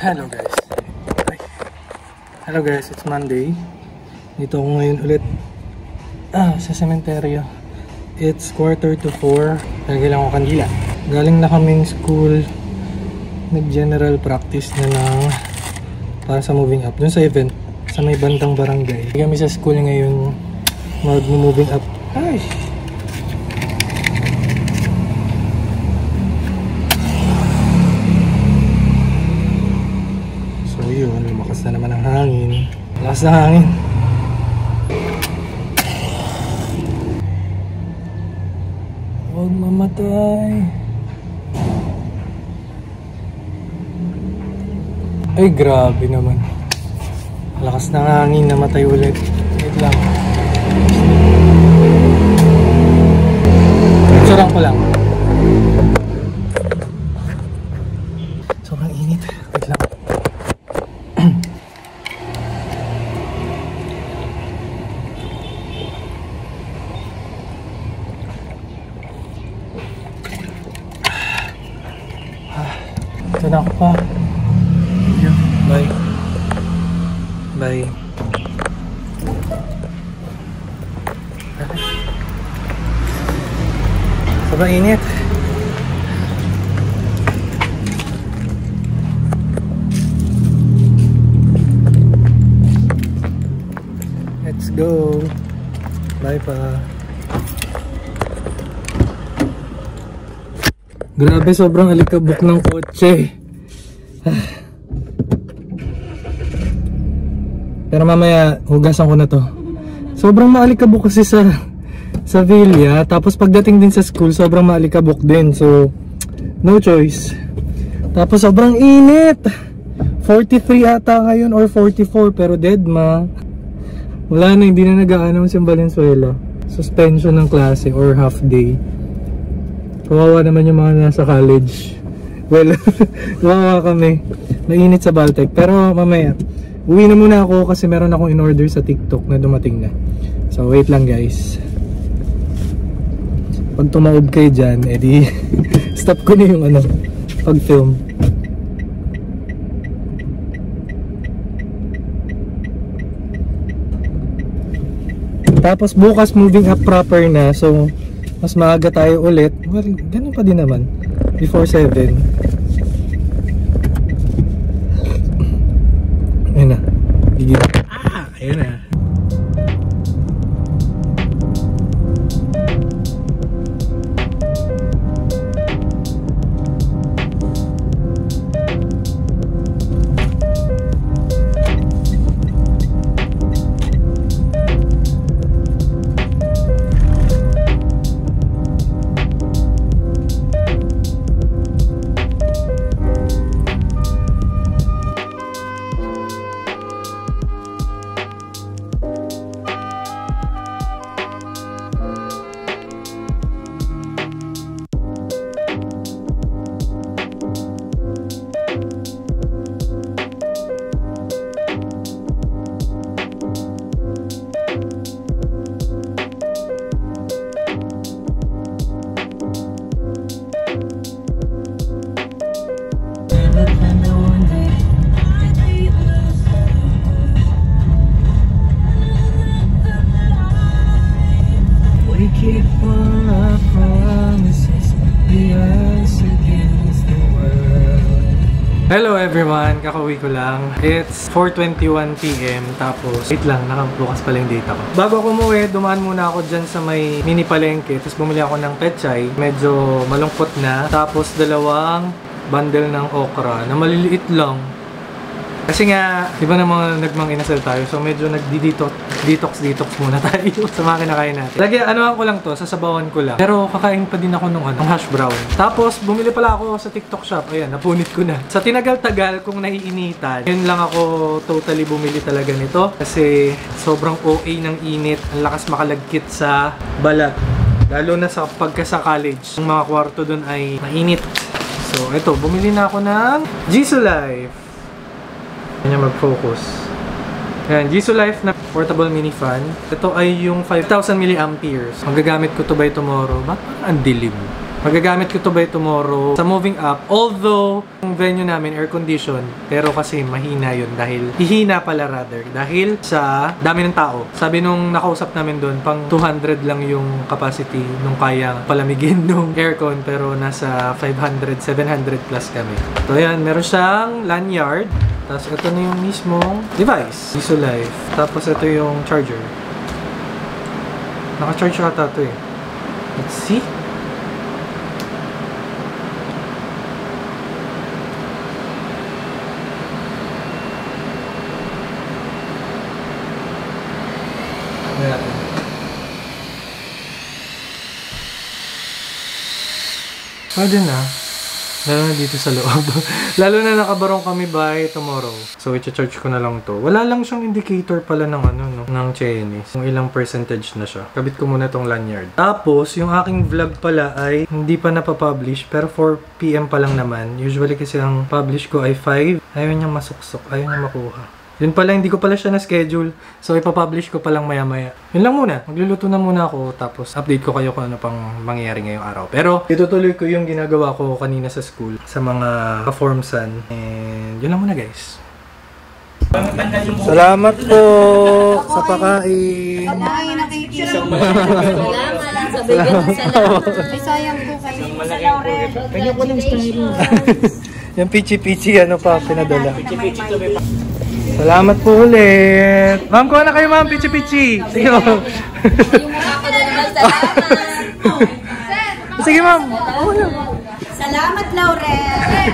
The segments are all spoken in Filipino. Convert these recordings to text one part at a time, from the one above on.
Hello guys. Hello guys, it's Monday. Dito ako ngayon ulit sa sementeryo. It's 3:45. Nagkailangan ko kandila. Galing na kaming school. Nag-general practice na ng para sa moving up. Dun sa event, sa may bandang barangay. Kami sa school ngayon mag-moving up. Ay! Yun, lumakas na naman ang hangin. Lakas na hangin. Huwag mamatay. Ay, grabe naman. Lakas na hangin, namatay ulit. Wait lang. Surang ko lang. Sobrang init. Wait lang. Ito na ako pa. Bye. Bye. Sobrang init. Let's go. Bye pa. Grabe, sobrang alikabok ng kotse. Pero mamaya, hugasan ko na to. Sobrang maalikabok kasi sa Villa. Tapos pagdating din sa school, sobrang maalikabok din. So, no choice. Tapos sobrang init. 43 ata ngayon or 44. Pero deadma. Wala na, hindi na nag-a-announce yung Valenzuela. Suspension ng klase or half day. Kawawa naman yung mga nasa college. Well, kawawa kami. Mainit sa Baltec. Pero mamaya, uwi na muna ako kasi meron akong in-order sa TikTok na dumating na. So wait lang guys. Pag tumaob kayo dyan, edi stop ko na yung pag-film. Tapos bukas moving up proper na. So mas maaga tayo ulit. Well, ganun pa din naman. Before 7. Ayun na. Gigil. Ayun na. Hello everyone, kakauwi ko lang. It's 4:21 PM. Tapos, wait lang, nakabukas pala yung data ko. Bago ako umuwi, dumaan muna ako dyan sa may mini palengke. Tapos bumili ako ng pechay. Medyo malungkot na. Tapos dalawang bundle ng okra na maliliit lang. Kasi nga, di ba namang nagmang inasal tayo? So medyo nagdi-detox muna tayo sa mga kinakain natin. Lagi, anuhan ko lang to, sasabawan ko lang. Pero kakain pa din ako ng hash brown. Tapos, bumili pala ako sa TikTok shop. Ayan, napunit ko na. Sa tinagal-tagal kong naiinitan, yun lang ako totally bumili talaga nito. Kasi sobrang OA ng init. Ang lakas makalagkit sa balat. Lalo na sa pagka sa college. Ang mga kwarto dun ay mainit. So, ito, bumili na ako ng Jisoo Life. Kanya mag-focus. Ayan, Jisoo Life na portable mini fan. Ito ay yung 5,000 mAh. Magagamit ko to by tomorrow. Bakit ang dilim? Magagamit ko to by tomorrow sa moving up. Although, yung venue namin air condition, pero kasi mahina yun dahil, hihina pala rather, dahil sa dami ng tao. Sabi nung nakausap namin doon, pang 200 lang yung capacity nung kaya palamigin nung aircon, pero nasa 500, 700 plus kami. So yan, meron siyang lanyard. Tapos ito na yung mismong device, Life. Tapos ito yung charger. Naka-charge ata ito eh. Let's see. Pwede na. Lalo na dito sa loob. Lalo na nakabarong kami by tomorrow. So, i-charge ko na lang to. Wala lang siyang indicator pala ng ano, no? Ng Chinese. Kung ilang percentage na siya. Kabit ko muna tong lanyard. Tapos, yung aking vlog pala ay hindi pa napapublish. Pero 4 PM pa lang naman. Usually kasi ang publish ko ay 5. Ayaw niya masuksok. Ayaw niya makuha. Yun pala, hindi ko pala siya na-schedule. So, ipapublish ko palang maya-maya. Yun lang muna. Magluluto na muna ako. Tapos, update ko kayo kung ano pang mangyayari ngayong araw. Pero, itutuloy ko yung ginagawa ko kanina sa school. Sa mga ka-formsan. And, yun lang muna guys. Salamat po sa pakain. Salamat. Sabi ko na salamat. Sayang po kayo sa Laurel. Kanya ko ng style. Yung pichi-pichi, ano pa, pinadala. Salamat po ulit. Ma'am, kuha na kayo ma'am, pichi-pichi. Sige ma'am. Yung mukha ko na naman, salamat. Sige ma'am. Salamat, Laurel.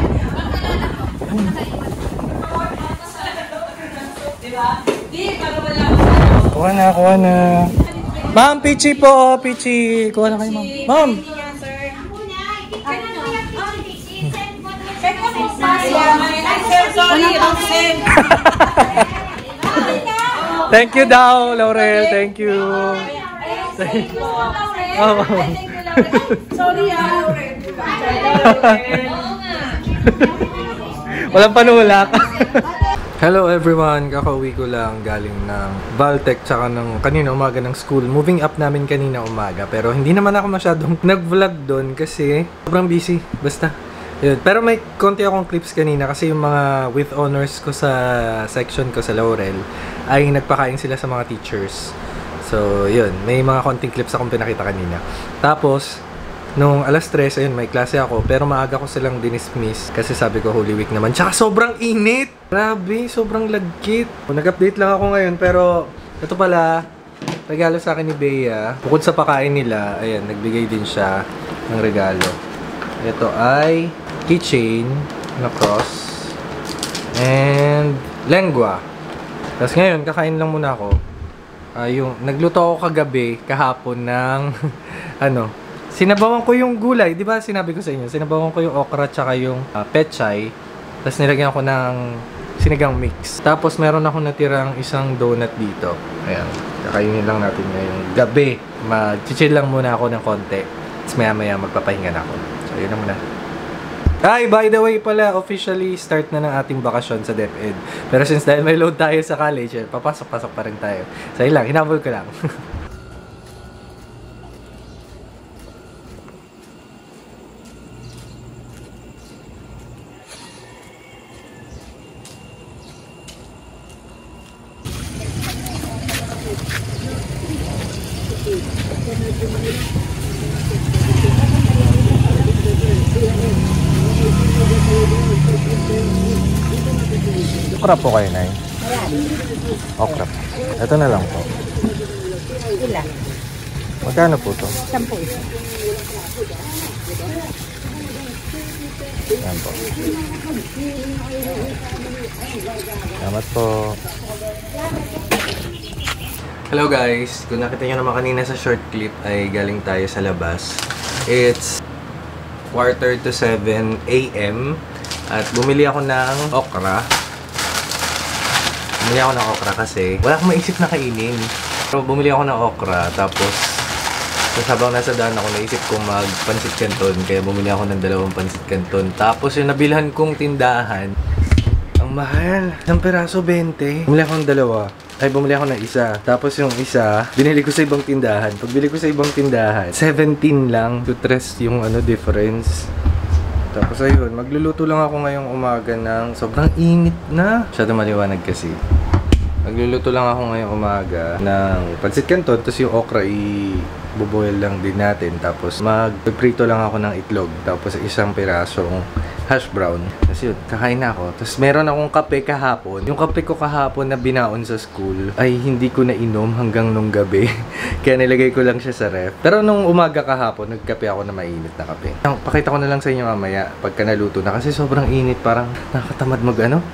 Kuha na, kuha na. Ma'am, pichi po, pichi. Kuha na kayo ma'am. Ma'am. Thank you daw, Laurel. Thank you. Thank you. Oh, Sorry, Laurel. walang panulak. Hello everyone, kakauwi ko lang galing ng Valtech tsaka ng kanina umaga ng school. Moving up namin kanina umaga pero hindi naman ako masyadong nag-vlog doon kasi sobrang busy. Basta yun. Pero may konti akong clips kanina kasi yung mga with honors ko sa section ko sa Laurel ay nagpakain sila sa mga teachers. So, yun. May mga konting clips akong pinakita kanina. Tapos, nung alas 3, ayun, may klase ako. Pero maaga ko silang dinismiss kasi sabi ko Holy Week naman. Tsaka sobrang init! Grabe, sobrang lagkit. Nag-update lang ako ngayon pero ito pala, regalo sa akin ni Bea. Bukod sa pakain nila, ayan, nagbigay din siya ng regalo. Ito ay keychain na cross and lengua. Tapos ngayon, kakain lang muna ako. Nagluto ako kagabi, kahapon ng ano, sinabawan ko yung gulay. Di ba sinabi ko sa inyo? Sinabawan ko yung okra tsaka yung pechay. Tapos nilagyan ko ng sinigang mix. Tapos meron ako natirang isang donut dito. Ayan, kakainin lang natin ngayong gabi. Mag-chill lang muna ako ng konti. Tapos maya-maya magpapahinga na ako. So, yun na muna. Ay, by the way pala, officially start na ng ating bakasyon sa DepEd. Pero since dahil may load tayo sa college, papasok-pasok pa rin tayo. So, yun lang, hinabol ko lang. Okra po kayo, Nay? Okra po. Ito na lang po. Ilan? Magkano po to? 10 isa. Yan po. Salamat po. Hello guys! Kung nakita nyo naman kanina sa short clip ay galing tayo sa labas. It's 6:45 AM at bumili ako ng okra. Bumili ako ng okra kasi wala akong maisip na kainin. Pero bumili ako ng okra tapos habang nasa daan ako naisip ko mag-pansit canton kaya bumili ako ng 2 pansit canton. Tapos yung nabilhan kong tindahan, ang mahal. Isang peraso 20. Bumili ako ng 2. Ay, bumili ako ng isa. Tapos yung isa, binili ko sa ibang tindahan. Pag bili ko sa ibang tindahan, 17 lang to tres yung difference. Tapos ayun, magluluto lang ako ngayong umaga ng sobrang init na. Masyado maliwanag kasi. Magluluto lang ako ngayong umaga ng pancit canton, tapos yung okra i-boil lang din natin. Tapos magprito lang ako ng itlog, tapos isang pirasong hash brown. Tapos yun, kakain na ako. Tapos meron akong kape kahapon. Yung kape ko kahapon na binaon sa school ay hindi ko na inom hanggang nung gabi. Kaya nilagay ko lang siya sa ref. Pero nung umaga kahapon, nagkape ako na mainit na kape. Pakita ko na lang sa inyo mamaya pagka naluto na. Kasi sobrang init, parang nakatamad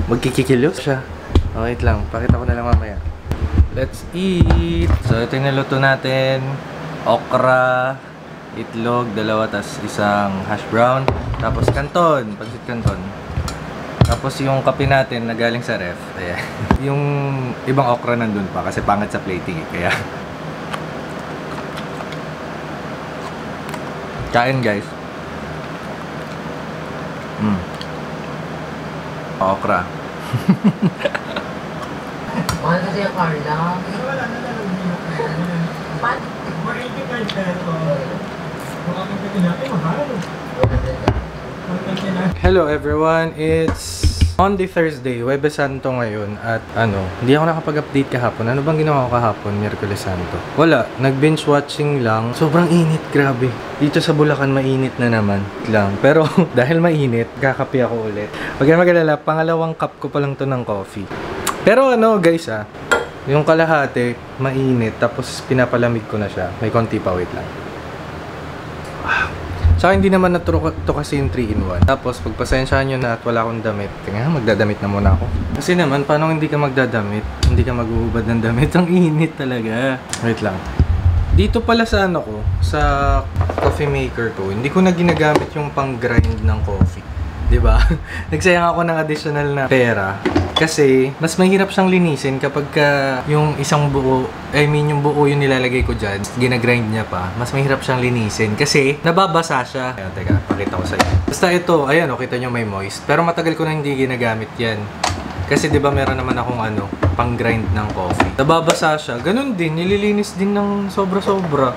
magkikikilos siya. Wait lang, pakita ko na lang mamaya. Let's eat! So ito yung naluto natin. Okra, itlog, dalawa, tas isang hash brown. Tapos canton, pancit canton. Tapos yung kape natin na galing sa ref. Ayan. Yung ibang okra nandun pa kasi pangit sa plating eh. Kaya kain guys. Okra. Mahal kasi yung Carla. Hello everyone, it's on the Thursday, Huwebes Santo ngayon. At hindi ako nakapag-update kahapon. Ano bang ginawa ko kahapon, Miyerkules Santo? Wala, nag-binge watching lang. Sobrang init, grabe. Dito sa Bulacan, mainit na naman lang. Pero dahil mainit, kakape ako ulit. Huwag kayong mag-alala, pangalawang cup ko pa lang to ng coffee. Pero guys yung kalahati, mainit. Tapos pinapalamig ko na siya. May konti pa, wait lang. Saka hindi naman naturo to kasi yung 3-in-1. Tapos pagpasensyahan nyo na at wala akong damit. Kaya magdadamit na muna ako. Kasi naman, paano hindi ka magdadamit? Hindi ka mag-uubad ng damit. Ang init talaga. Wait lang. Dito pala sa sa coffee maker ko, hindi ko na ginagamit yung pang-grind ng coffee. Diba? Nagsayang ako ng additional na pera. Kasi, mas mahirap siyang linisin kapag yung isang buo, yung buo yung nilalagay ko dyan, ginagrind niya pa, mas mahirap siyang linisin. Kasi, nababasa siya. Ayan, teka, pakita ko sa inyo. Basta ito, ayan, kita nyo may moist. Pero matagal ko na hindi ginagamit yan. Kasi, diba, meron naman akong pang-grind ng coffee. Nababasa siya. Ganun din, nililinis din ng sobra-sobra.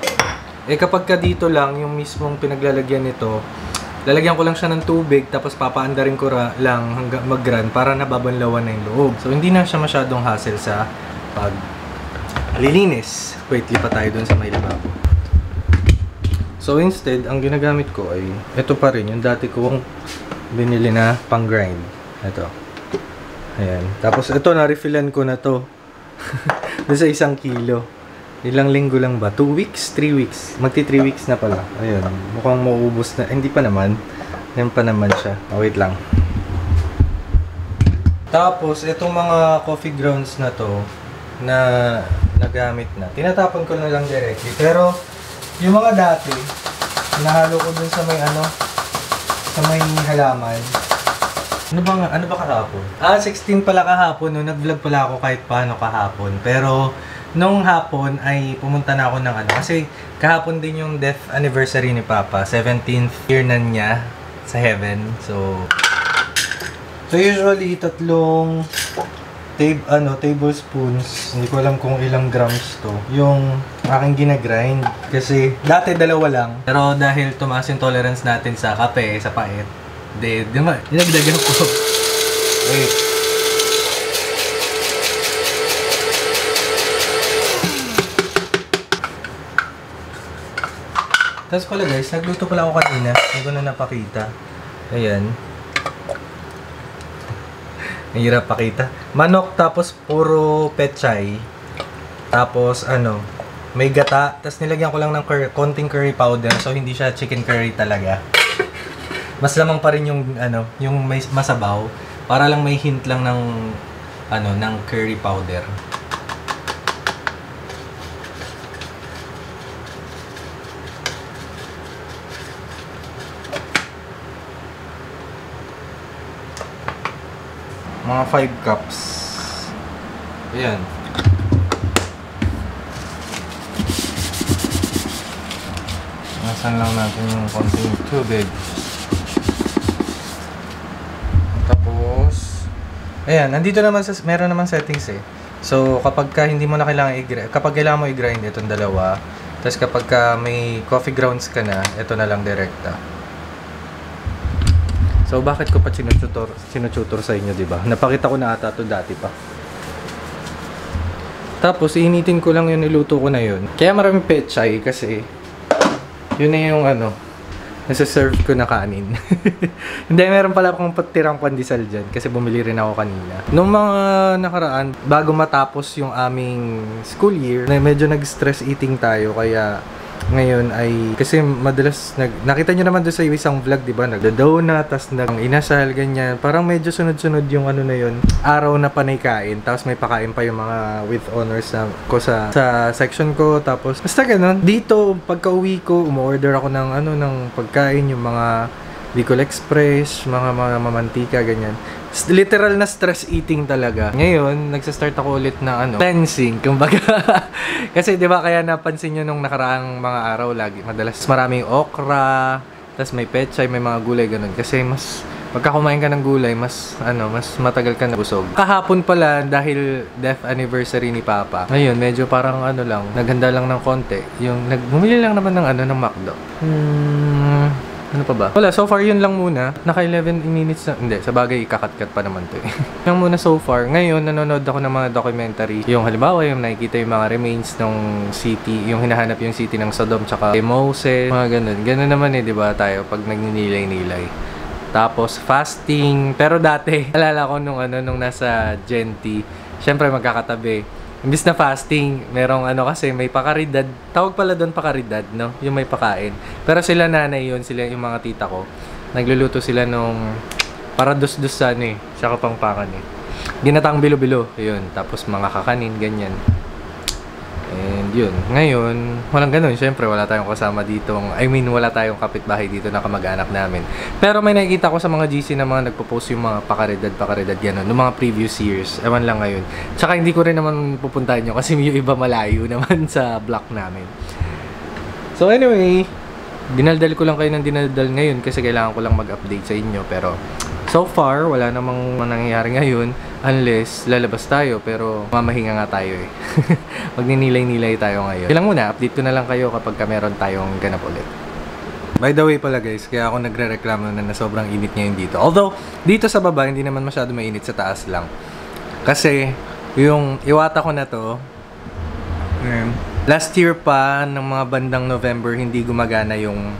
Kapag dito lang, yung mismong pinaglalagyan nito, lalagyan ko lang siya ng tubig, tapos papaandarin ko lang hanggang mag-run para nababanlawan na yung loob. So, hindi na siya masyadong hassle sa paglilinis. Wait, lipat tayo dun sa may lababo. So, instead, ang ginagamit ko ay ito pa rin, yung dati kong binili na pang-grind. Ito. Ayan. Tapos, ito, na-refillan ko na to. Doon sa 1 kilo. Ilang linggo lang ba? 2 weeks? 3 weeks? Magti 3 weeks na pala. Ayun. Mukhang mauubos na. Hindi pa naman. Yan pa naman siya. Wait lang. Tapos, itong mga coffee grounds na to na nagamit na. Tinatapon ko na lang directly. Pero, yung mga dati, nahalo ko dun sa may sa may halaman. Ano ba kahapon? 16 pala kahapon. No? Nag-vlog pala ako kahit paano kahapon. Pero, nung hapon ay pumunta na ako ng kasi kahapon din yung death anniversary ni Papa, 17th year na niya sa heaven. So usually 3 tablespoons, hindi ko alam kung ilang grams to, yung aking ginagrind. Kasi dati 2 lang, pero dahil tumaas yung tolerance natin sa kape, sa pait, dinagdagan ko. Wait. Tapos pala guys, nagluto pala ako kanina. Hindi ko na napakita. Ayan. Ang hirap pakita. Manok, tapos puro pechay. Tapos may gata. Tapos nilagyan ko lang ng konting curry powder. So hindi siya chicken curry talaga. Mas lamang pa rin yung yung may masabaw. Para lang may hint lang ng ng curry powder. Mga 5 cups. Ayan. Nasan lang natin yung konting tubig. Tapos, ayan, nandito naman meron naman settings So, hindi mo na kailangan i-grind, kapag kailangan mo i-grind itong dalawa, tapos kapag may coffee grounds ka na, ito na lang direkta. So, bakit ko pa sinututor sa inyo, diba? Napakita ko na ata ito dati pa. Tapos, iinitin ko lang yung niluto ko na yun. Kaya maraming pechay kasi yun na yung nasa-serve ko na kanin. Hindi, meron pala akong patirang pandesal dyan kasi bumili rin ako kanina. Nung mga nakaraan, bago matapos yung aming school year, medyo nag-stress eating tayo kaya ngayon ay kasi madalas nakita nyo naman doon sa isang vlog, di ba? Nagda-donut, tas inasal, ganyan. Parang medyo sunod-sunod yung na yun. Araw na panay kain, tapos may pakain pa yung mga with honors na ko sa section ko. Tapos basta ganun. Dito, pagka-uwi ko, umorder ako ng ng pagkain, yung mga Bicol Express, mga mamantika, ganyan. Literal na stress eating talaga. Ngayon, nagsa-start ako ulit na cleansing, kumbaga. Kasi 'di ba kaya napansin niyo nung nakaraang mga araw lagi, madalas maraming okra, tas may pechay, may mga gulay ganun. Kasi mas pagka kumain ka ng gulay, mas matagal ka na busog. Kahapon pala dahil death anniversary ni Papa. Ngayon, medyo parang lang, naghanda lang ng konti. Yung bumili lang naman ng ng McDo. Ano pa ba? Wala, so far yun lang muna. Naka 11 minutes na. Hindi, sa bagay, ikakat-kat pa naman to eh. Yung muna so far. Ngayon, nanonood ako ng mga documentary. Yung halimbawa, yung nakikita yung mga remains ng city, yung hinahanap yung city ng Sodom, tsaka Moses, mga ganun. Ganun naman di ba tayo pag nagninilay-nilay. Tapos, fasting. Pero dati, alala ko nung nasa Gen T, syempre magkakatabi. Imbis na fasting, merong kasi may pakaridad. Tawag pala doon pakaridad, no? Yung may pakain. Pero sila nanay yun, sila yung mga tita ko. Nagluluto sila nung para dus-dus siya kapangpangan Ginatang bilo-bilo, yun. Tapos mga kakanin, ganyan. And yun. Ngayon, walang ganun. Siyempre, wala tayong kasama dito. Wala tayong kapitbahay dito na kamag-anak namin. Pero may nakikita ko sa mga GC na mga nagpo-post yung mga pakaridad, gano'n. Yung mga previous years. Ewan lang ngayon. Tsaka hindi ko rin naman pupuntahan nyo kasi yung iba malayo naman sa block namin. So anyway, dinaldal ko lang kayo ng dinaldal ngayon kasi kailangan ko lang mag-update sa inyo. Pero so far, wala namang nangyayari ngayon unless lalabas tayo pero mamahinga nga tayo eh. Magninilay-nilay tayo ngayon. Kailang muna, update ko na lang kayo kapag meron tayong ganap ulit. By the way pala guys, kaya ako nagre-reklamo na sobrang init ngayon dito. Although, dito sa baba, hindi naman masyado mainit, sa taas lang. Kasi, yung iwata ko na to, last year pa, ng mga bandang November, hindi gumagana yung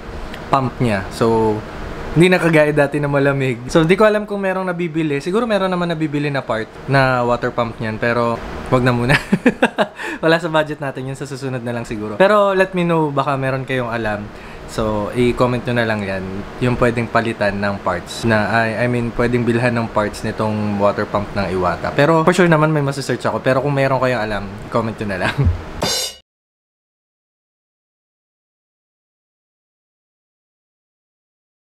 pump niya. So, hindi na kagaya dati na malamig. So, hindi ko alam kung merong nabibili. Siguro meron naman nabibili na part na water pump niyan. Pero, wag na muna. Wala sa budget natin yun. Sa susunod na lang siguro. Pero, let me know. Baka meron kayong alam. So, i-comment nyo na lang yan. Yung pwedeng palitan ng parts. Pwedeng bilhan ng parts nitong water pump ng Iwata. Pero, for sure naman may masusearch ako. Pero kung meron kayong alam, comment nyo na lang.